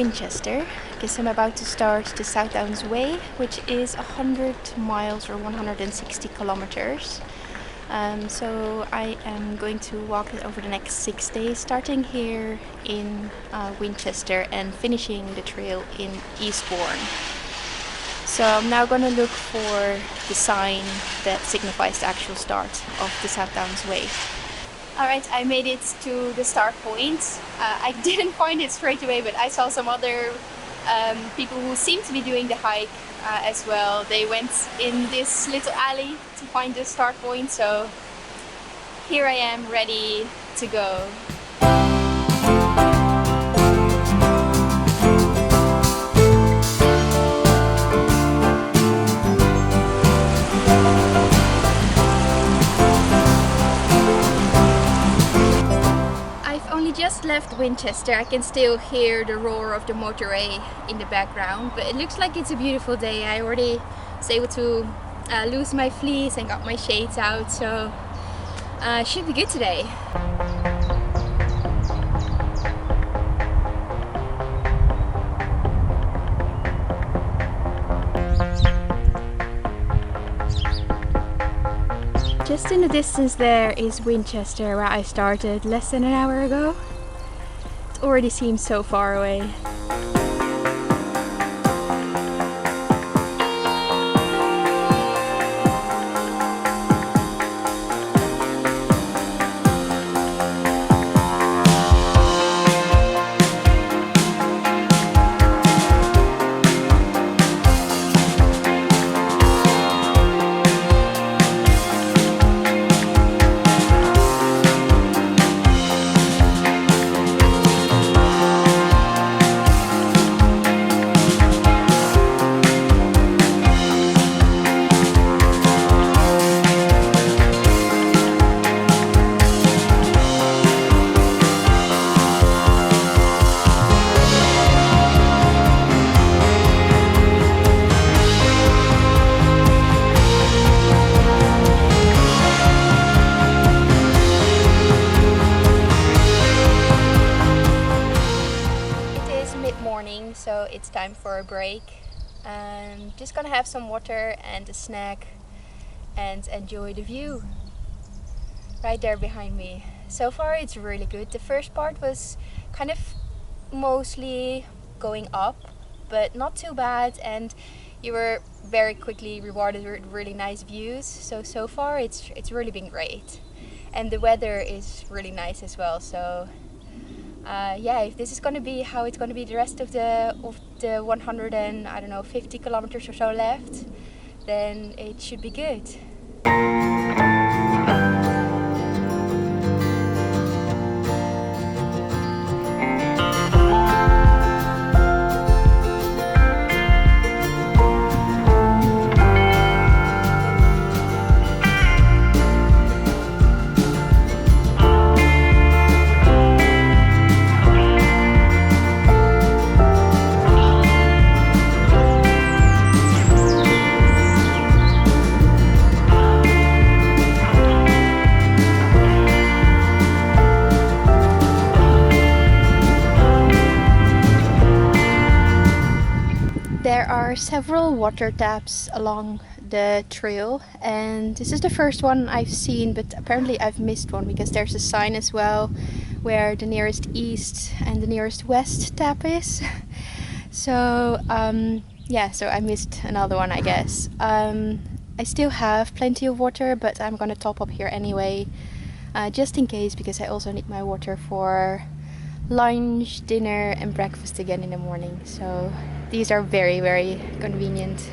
Winchester because I'm about to start the South Downs Way, which is 100 miles or 160 kilometers. So I am going to walk it over the next 6 days, starting here in Winchester and finishing the trail in Eastbourne. So I'm now going to look for the sign that signifies the actual start of the South Downs Way. Alright, I made it to the start point. I didn't find it straight away, but I saw some other people who seemed to be doing the hike as well. They went in this little alley to find the start point, so here I am ready to go. Just left Winchester. I can still hear the roar of the motorway in the background, but it looks like it's a beautiful day. I already was able to lose my fleece and got my shades out, so should be good today. Just in the distance there is Winchester, where I started less than an hour ago. It already seems so far away. So it's time for a break. Just gonna have some water and a snack and enjoy the view right there behind me. So far it's really good. The first part was kind of mostly going up, but not too bad, and you were very quickly rewarded with really nice views. So far it's really been great, and the weather is really nice as well. So yeah, if this is going to be how it's going to be the rest of the 150 kilometers or so left, then it should be good. There are several water taps along the trail, and this is the first one I've seen, but apparently I've missed one because there's a sign as well where the nearest east and the nearest west tap is. So yeah, so I missed another one, I guess. I still have plenty of water, but I'm gonna top up here anyway, just in case, because I also need my water for lunch, dinner and breakfast again in the morning. So these are very, very convenient.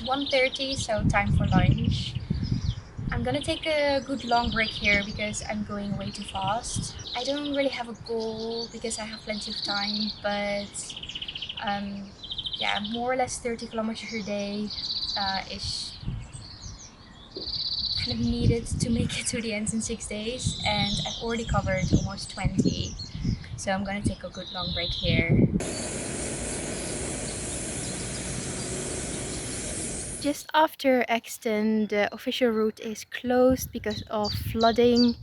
1:30, so time for lunch. I'm gonna take a good long break here because I'm going way too fast. I don't really have a goal because I have plenty of time, but um, yeah, more or less 30 kilometers a day is kind of needed to make it to the end in 6 days, and I've already covered almost 20, so I'm gonna take a good long break here. Just after Exton, the official route is closed because of flooding,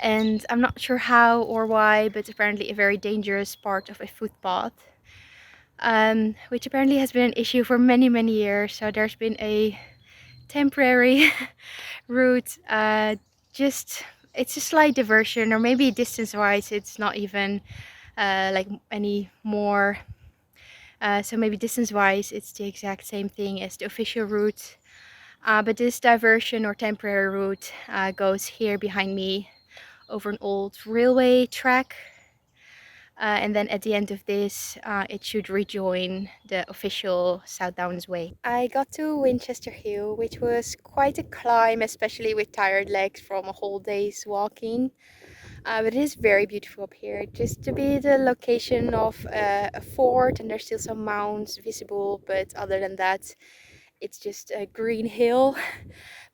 and I'm not sure how or why, but apparently a very dangerous part of a footpath, which apparently has been an issue for many years. So there's been a temporary route, just it's a slight diversion, or maybe distance-wise it's not even like any more. So maybe distance-wise it's the exact same thing as the official route. But this diversion or temporary route goes here behind me over an old railway track. And then at the end of this, it should rejoin the official South Downs Way. I got to Winchester Hill, which was quite a climb, especially with tired legs from a whole day's walking. But it is very beautiful up here. Just to be the location of a fort, and there's still some mounds visible, but other than that, it's just a green hill.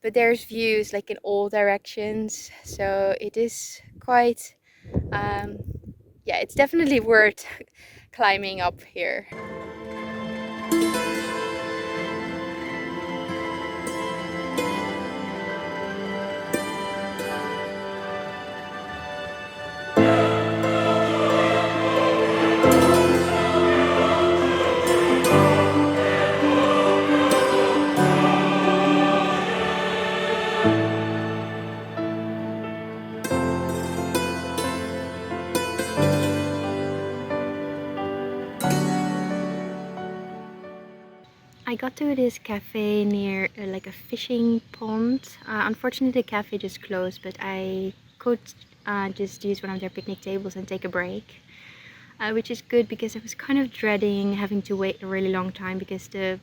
But there's views like in all directions, so it is quite yeah, it's definitely worth climbing up here. I got to this cafe near like a fishing pond. Unfortunately the cafe just closed, but I could just use one of their picnic tables and take a break. Which is good because I was kind of dreading having to wait a really long time because the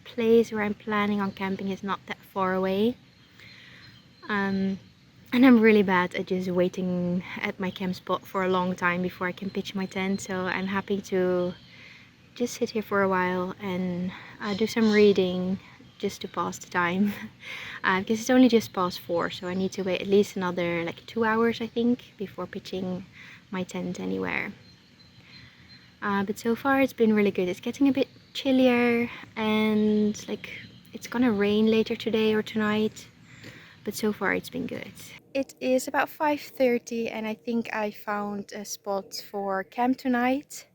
place where I'm planning on camping is not that far away. And I'm really bad at just waiting at my camp spot for a long time before I can pitch my tent, so I'm happy to just sit here for a while and do some reading just to pass the time. Because it's only just past 4, so I need to wait at least another like 2 hours I think before pitching my tent anywhere. But so far it's been really good. It's getting a bit chillier and like it's gonna rain later today or tonight, but so far it's been good. It is about 5:30 and I think I found a spot for camp tonight.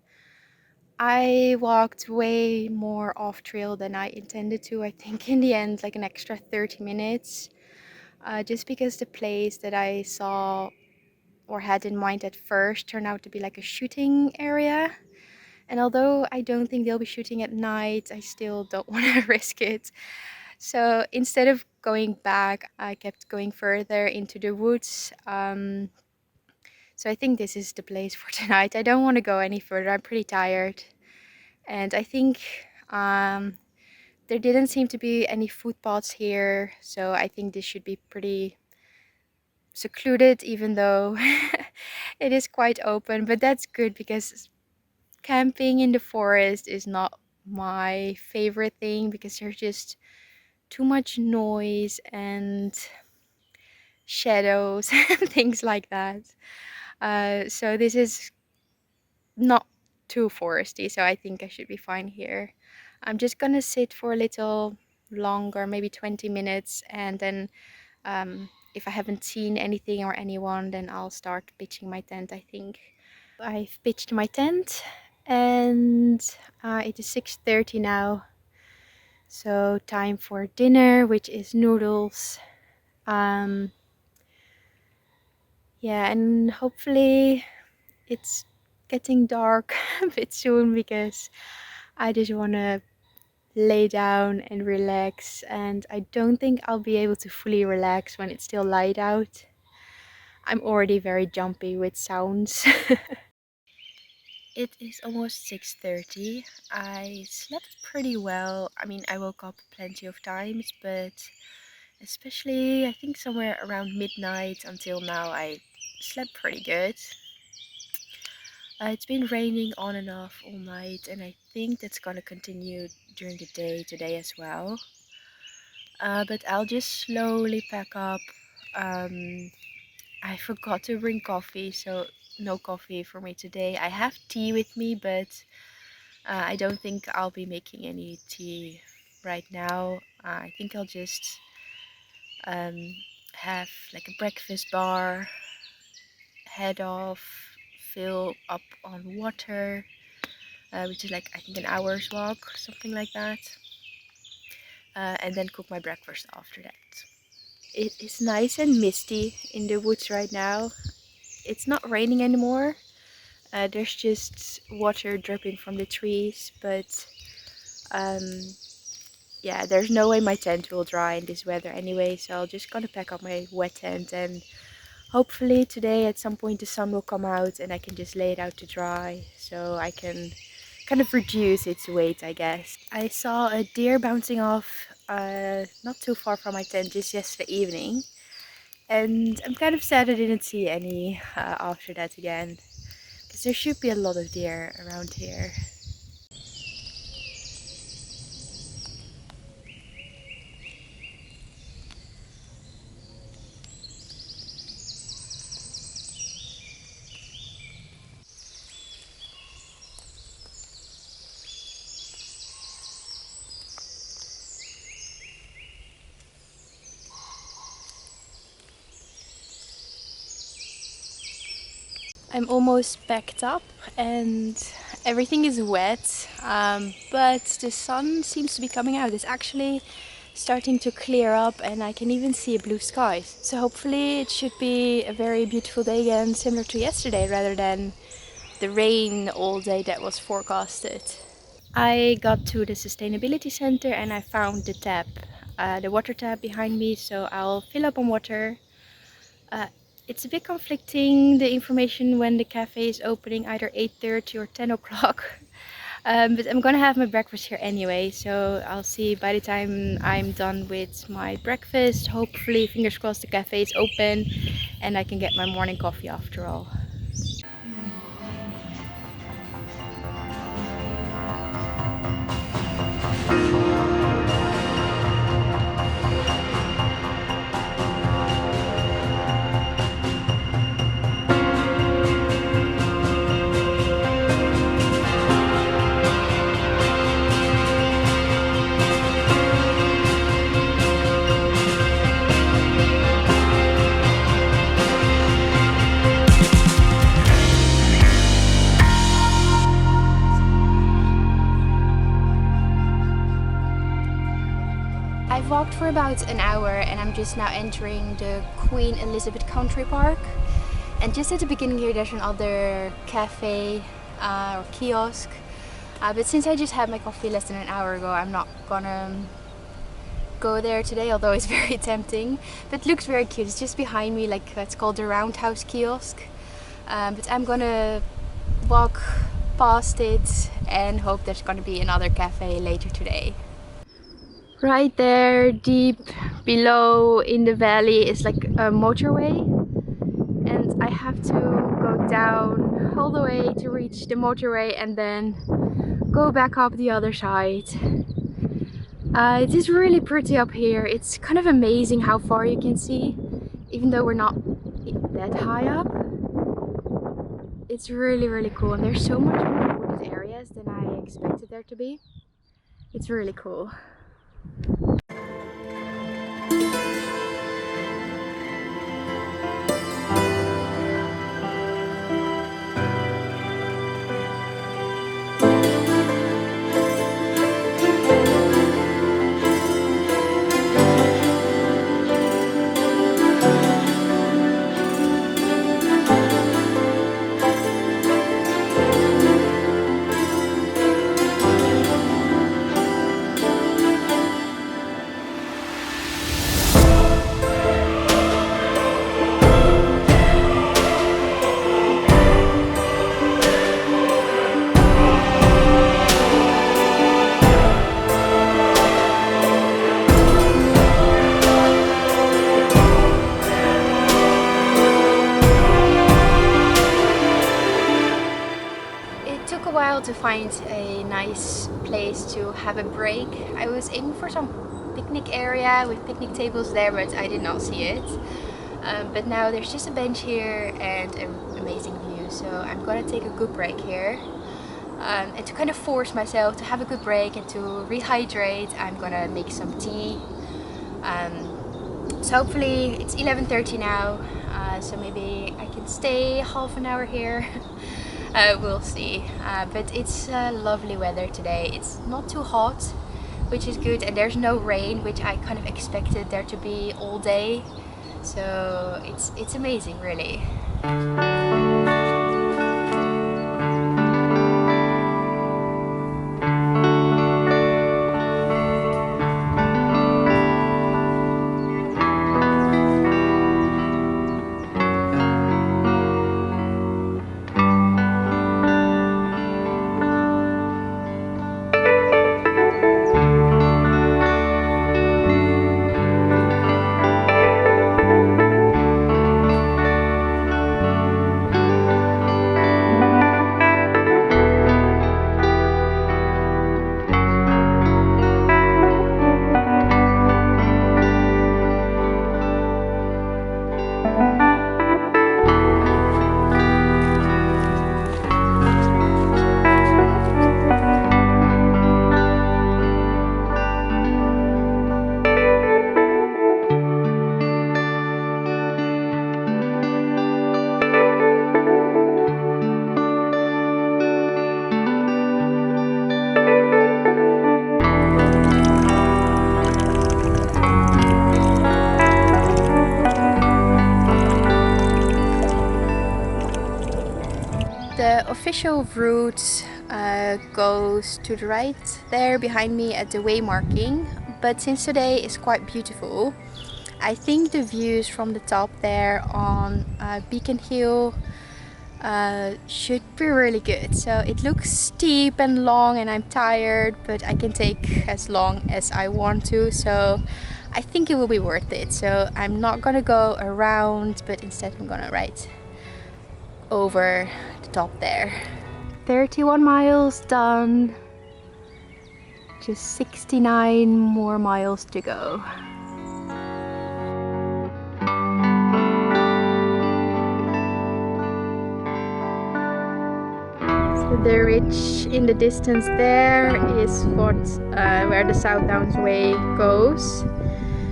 I walked way more off trail than I intended to. I think in the end like an extra 30 minutes, just because the place that I saw or had in mind at first turned out to be like a shooting area. And although I don't think they'll be shooting at night, I still don't want to risk it. So instead of going back, I kept going further into the woods. So I think this is the place for tonight. I don't want to go any further. I'm pretty tired. And I think there didn't seem to be any footpaths here. So I think this should be pretty secluded, even though it is quite open. But that's good because camping in the forest is not my favorite thing because there's just too much noise and shadows and things like that. So this is not too foresty, so I think I should be fine here. I'm just gonna sit for a little longer, maybe 20 minutes, and then if I haven't seen anything or anyone, then I'll start pitching my tent, I think. I've pitched my tent and it is 6:30 now, so time for dinner, which is noodles. Yeah, and hopefully it's getting dark a bit soon because I just want to lay down and relax, and I don't think I'll be able to fully relax when it's still light out. I'm already very jumpy with sounds. It is almost 6:30. I slept pretty well. I mean, I woke up plenty of times, but especially I think somewhere around midnight until now I slept pretty good. It's been raining on and off all night, and I think that's gonna continue during the day today as well. But I'll just slowly pack up. I forgot to bring coffee, so no coffee for me today. I have tea with me, but I don't think I'll be making any tea right now. I think I'll just um, have like a breakfast bar, head off, fill up on water, which is like I think an hour's walk, something like that, and then cook my breakfast after that. It is nice and misty in the woods right now. It's not raining anymore. There's just water dripping from the trees, but um, yeah, there's no way my tent will dry in this weather anyway, so I'm just gonna pack up my wet tent, and hopefully today at some point the sun will come out and I can just lay it out to dry so I can kind of reduce its weight, I guess. I saw a deer bouncing off not too far from my tent just yesterday evening, and I'm kind of sad I didn't see any after that again, because there should be a lot of deer around here. I'm almost packed up and everything is wet, but the sun seems to be coming out. It's actually starting to clear up and I can even see a blue sky. So hopefully it should be a very beautiful day again, similar to yesterday rather than the rain all day that was forecasted. I got to the sustainability center and I found the tap, the water tap behind me, so I'll fill up on water. Uh, it's a bit conflicting, the information when the cafe is opening, either 8:30 or 10 o'clock. But I'm gonna have my breakfast here anyway, so I'll see by the time I'm done with my breakfast. Hopefully, fingers crossed, the cafe is open and I can get my morning coffee after all. I've walked for about an hour and I'm just now entering the Queen Elizabeth Country Park. And just at the beginning here there's another cafe or kiosk. But since I just had my coffee less than an hour ago, I'm not gonna go there today, although it's very tempting. But it looks very cute. It's just behind me, like that's called the Roundhouse kiosk. But I'm gonna walk past it and hope there's gonna be another cafe later today. Right there, deep below in the valley, is like a motorway, and I have to go down all the way to reach the motorway and then go back up the other side. It is really pretty up here. It's kind of amazing how far you can see, even though we're not that high up. It's really cool, and there's so much more wooded areas than I expected there to be. It's really cool. while to find a nice place to have a break. I was aiming for some picnic area with picnic tables there, but I did not see it. But now there's just a bench here and an amazing view, so I'm gonna take a good break here. And to kind of force myself to have a good break and to rehydrate, I'm gonna make some tea. So hopefully it's 11:30 now, so maybe I can stay half an hour here. We'll see. But it's lovely weather today. It's not too hot, which is good, and there's no rain, which I kind of expected there to be all day. So it's amazing, really. The official route goes to the right there behind me at the way marking, but since today is quite beautiful, I think the views from the top there on Beacon Hill should be really good. So it looks steep and long and I'm tired, but I can take as long as I want to, so I think it will be worth it. So I'm not gonna go around, but instead I'm gonna ride over the top there. 31 miles done, just 69 more miles to go. So the ridge in the distance there is what where the South Downs Way goes.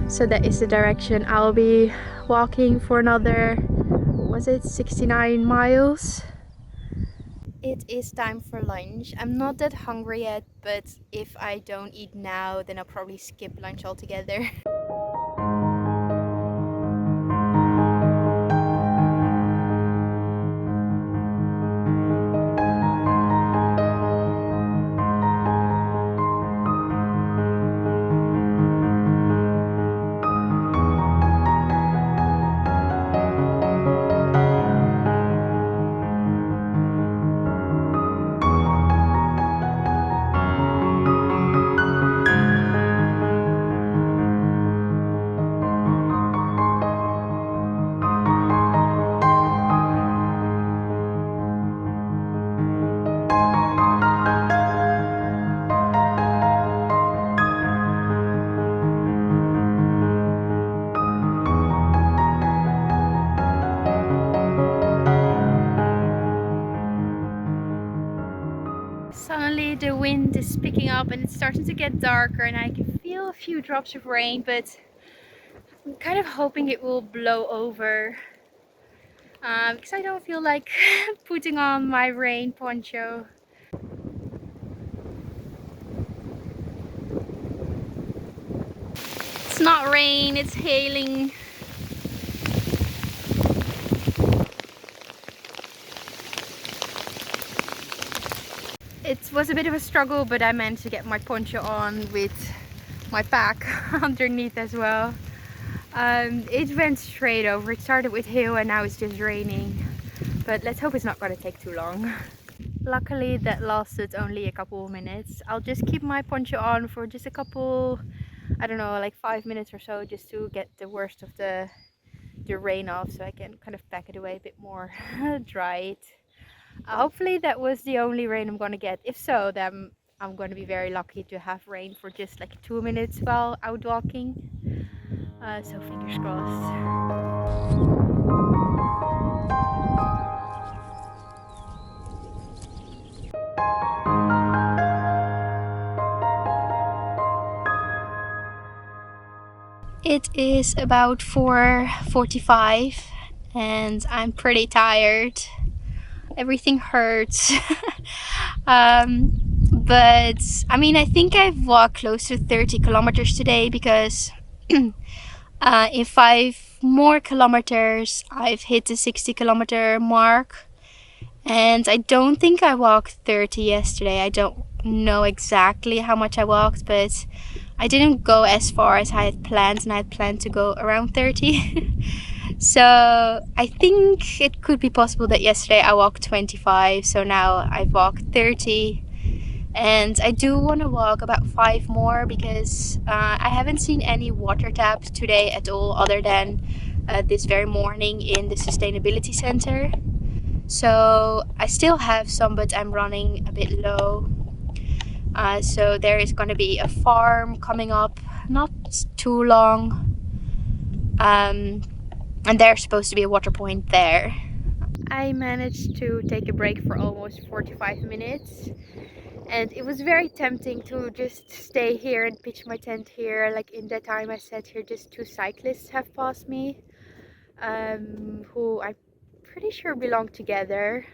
So that is the direction I'll be walking for another, was it 69 miles? It is time for lunch. I'm not that hungry yet, but if I don't eat now, then I'll probably skip lunch altogether. Suddenly the wind is picking up and it's starting to get darker and I can feel a few drops of rain, but I'm kind of hoping it will blow over because I don't feel like putting on my rain poncho. It's not rain, it's hailing. It was a bit of a struggle, but I managed to get my poncho on with my pack underneath as well. It went straight over. It started with hail and now it's just raining, but let's hope it's not going to take too long. Luckily that lasted only a couple of minutes. I'll just keep my poncho on for just a couple, I don't know, like 5 minutes or so, just to get the worst of the rain off, so I can kind of pack it away a bit more, dry it. Hopefully that was the only rain I'm gonna get. If so, then I'm gonna be very lucky to have rain for just like 2 minutes while out walking. So fingers crossed. It is about 4:45 and I'm pretty tired. Everything hurts. But I mean, I think I've walked close to 30 kilometers today because in 5 more kilometers, I've hit the 60-kilometer mark. And I don't think I walked 30 yesterday. I don't know exactly how much I walked, but I didn't go as far as I had planned, and I had planned to go around 30. So I think it could be possible that yesterday I walked 25, so now I've walked 30. And I do want to walk about 5 more because I haven't seen any water taps today at all, other than this very morning in the sustainability center. So I still have some, but I'm running a bit low. So there is going to be a farm coming up not too long, and there's supposed to be a water point there. I managed to take a break for almost 45 minutes, and it was very tempting to just stay here and pitch my tent here. Like in that time I sat here, just two cyclists have passed me, who I'm pretty sure belong together.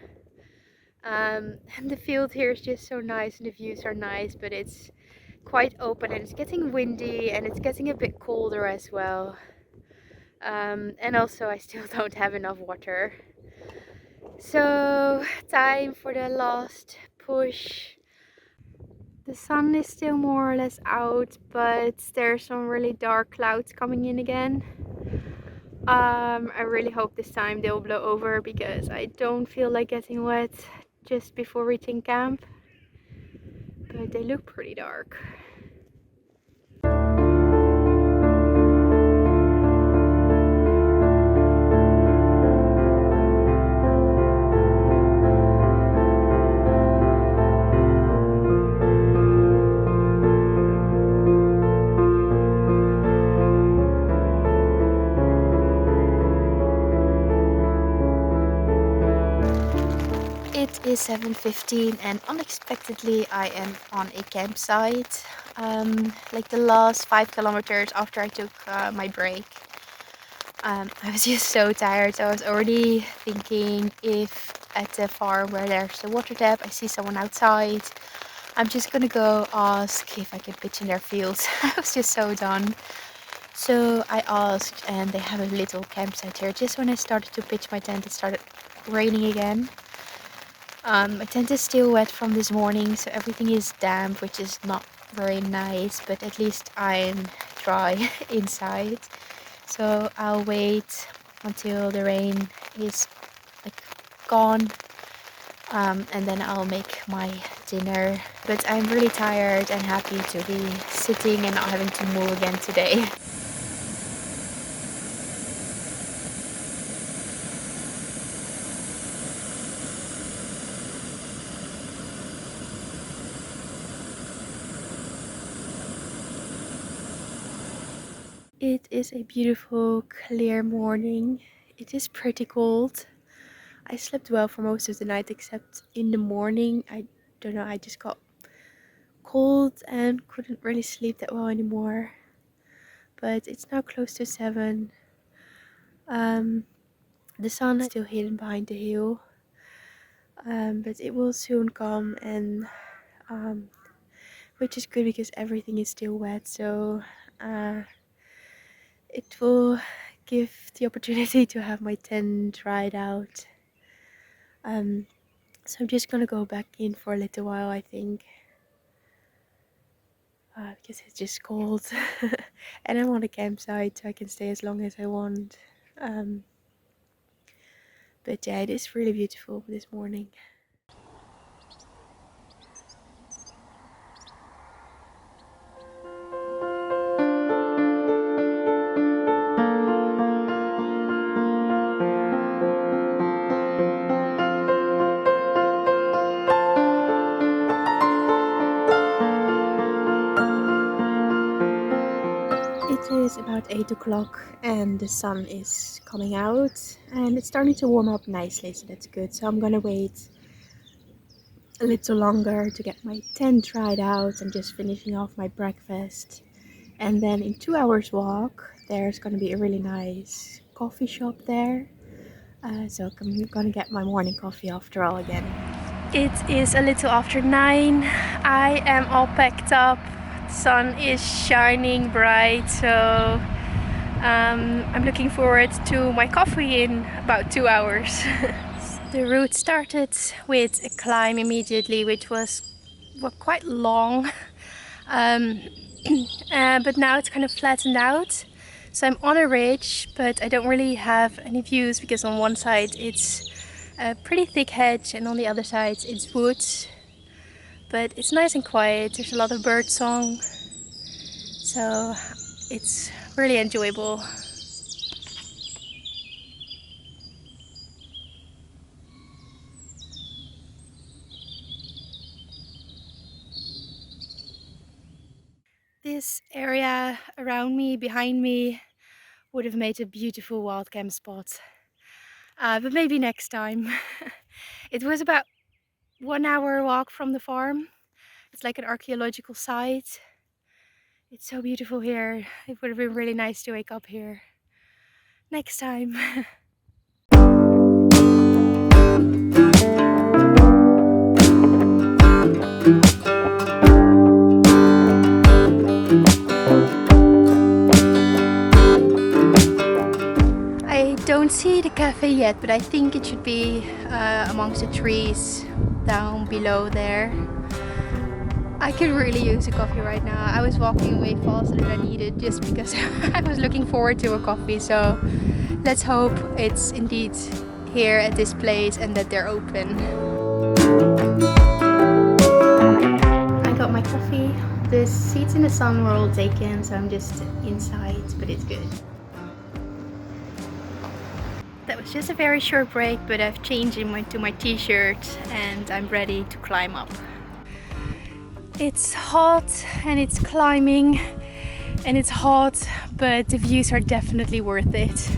And the field here is just so nice and the views are nice, but it's quite open and it's getting windy and it's getting a bit colder as well. And also I still don't have enough water. So time for the last push. The sun is still more or less out, but there's some really dark clouds coming in again. I really hope this time they'll blow over because I don't feel like getting wet just before reaching camp. But they look pretty dark. It is 7:15 and unexpectedly I am on a campsite. Like the last 5 kilometers after I took my break. I was just so tired, so I was already thinking if at the farm where there's the water tap I see someone outside, I'm just gonna go ask if I can pitch in their fields. I was just so done. So I asked and they have a little campsite here. Just when I started to pitch my tent it started raining again. My tent is still wet from this morning, so everything is damp, which is not very nice, but at least I'm dry inside. So I'll wait until the rain is like gone, and then I'll make my dinner. But I'm really tired and happy to be sitting and not having to move again today. It is a beautiful, clear morning. It is pretty cold. I slept well for most of the night except in the morning. I don't know, I just got cold and couldn't really sleep that well anymore. But it's now close to 7. Um, the sun is still hidden behind the hill, but it will soon come, and which is good because everything is still wet. So it will give the opportunity to have my tent dried out. So I'm just gonna go back in for a little while, I think, because it's just cold. And I'm on a campsite, so I can stay as long as I want. But yeah, it is really beautiful this morning. 8 o'clock and the sun is coming out and it's starting to warm up nicely, so that's good. So I'm gonna wait a little longer to get my tent dried out. I'm just finishing off my breakfast, and then in 2 hours walk there's gonna be a really nice coffee shop there. So I'm gonna get my morning coffee after all again. It is a little after 9. I am all packed up. The sun is shining bright, so I'm looking forward to my coffee in about 2 hours. The route started with a climb immediately, which was quite long, but now it's kind of flattened out. So I'm on a ridge, but I don't really have any views because on one side it's a pretty thick hedge and on the other side it's woods. But it's nice and quiet, there's a lot of bird song, so it's really enjoyable. This area around me, behind me, would have made a beautiful wild camp spot. But maybe next time. It was about 1 hour walk from the farm. It's like an archaeological site. It's so beautiful here. It would have been really nice to wake up here next time. I don't see the cafe yet, but I think it should be amongst the trees down below there. I could really use a coffee right now. I was walking way faster than I needed just because I was looking forward to a coffee. So let's hope it's indeed here at this place and that they're open. I got my coffee. The seats in the sun were all taken, so I'm just inside, but it's good. That was just a very short break, but I've changed into my t-shirt and I'm ready to climb up. It's hot and it's climbing and it's hot, but the views are definitely worth it.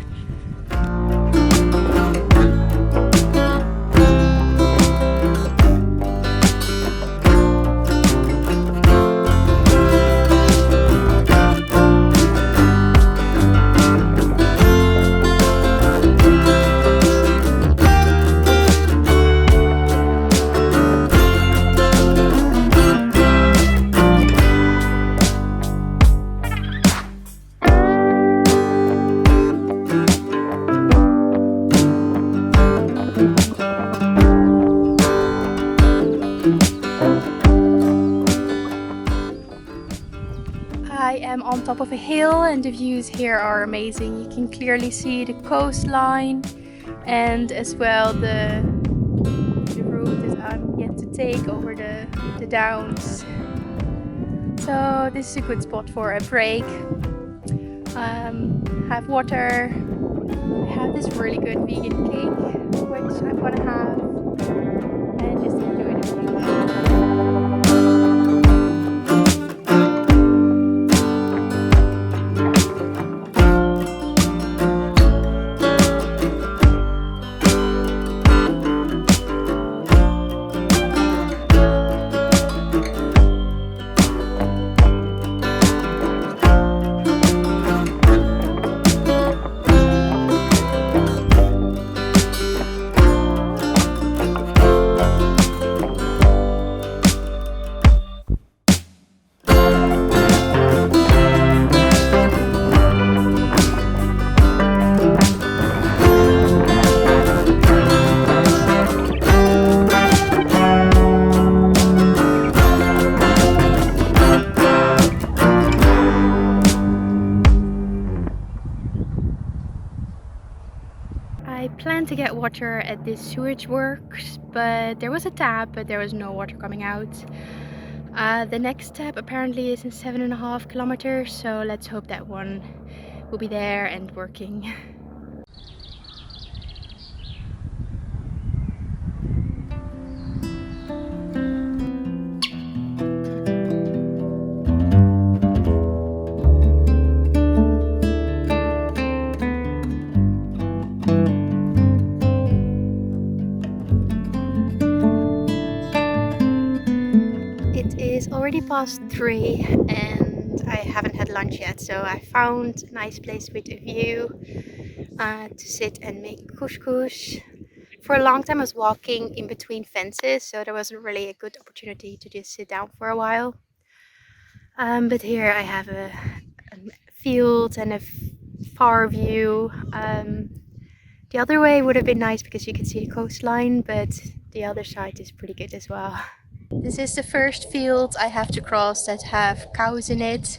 I am on top of a hill and the views here are amazing. You can clearly see the coastline and as well the route that I'm yet to take over the downs. So this is a good spot for a break. Have water. I have this really good vegan cake which I'm gonna have and just enjoy the view. I planned to get water at this sewage works, but there was a tap, but there was no water coming out. The next tap apparently is in 7.5 kilometers, so let's hope that one will be there and working. already past 3 and I haven't had lunch yet, so I found a nice place with a view to sit and make couscous. For a long time I was walking in between fences, so there wasn't really a good opportunity to just sit down for a while. But here I have a field and a far view. The other way would have been nice because you could see the coastline, but the other side is pretty good as well. This is the first field I have to cross that have cows in it.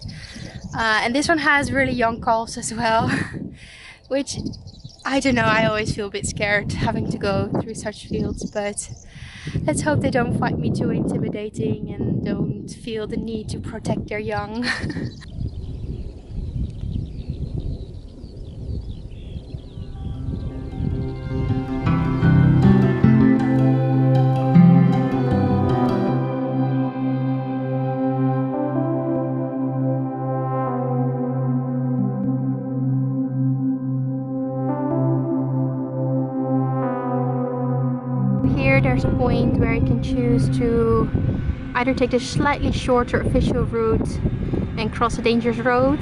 And this one has really young calves as well, which I don't know, I always feel a bit scared having to go through such fields, but let's hope they don't find me too intimidating and don't feel the need to protect their young. Here there's a point where you can choose to either take the slightly shorter official route and cross a dangerous road,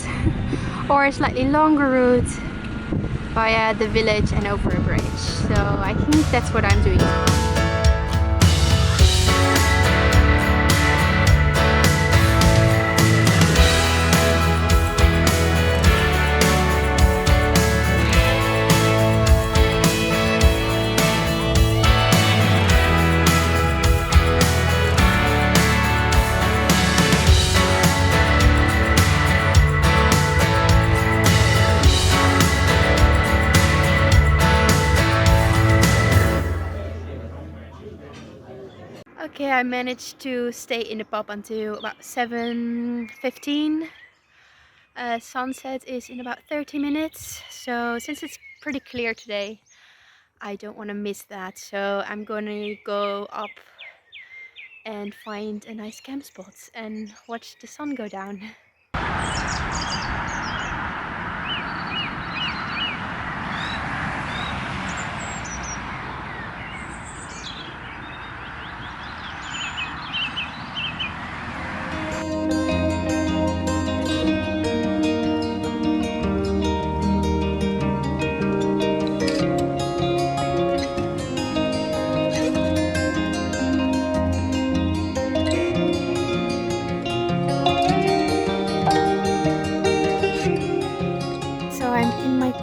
or a slightly longer route via the village and over a bridge. So I think that's what I'm doing now. Okay, I managed to stay in the pub until about 7:15. Sunset is in about 30 minutes, so since it's pretty clear today, I don't want to miss that. So I'm gonna go up and find a nice camp spot and watch the sun go down.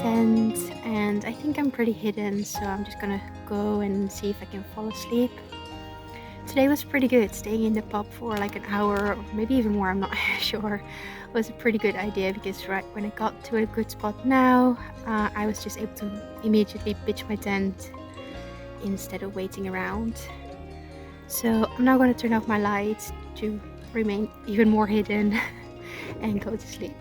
Tent, and I think I'm pretty hidden, so I'm just gonna go and see if I can fall asleep. Today was pretty good. Staying in the pub for like an hour or maybe even more, I'm not sure, was a pretty good idea, because right when I got to a good spot now, I was just able to immediately pitch my tent instead of waiting around. So I'm now going to turn off my lights to remain even more hidden and go to sleep.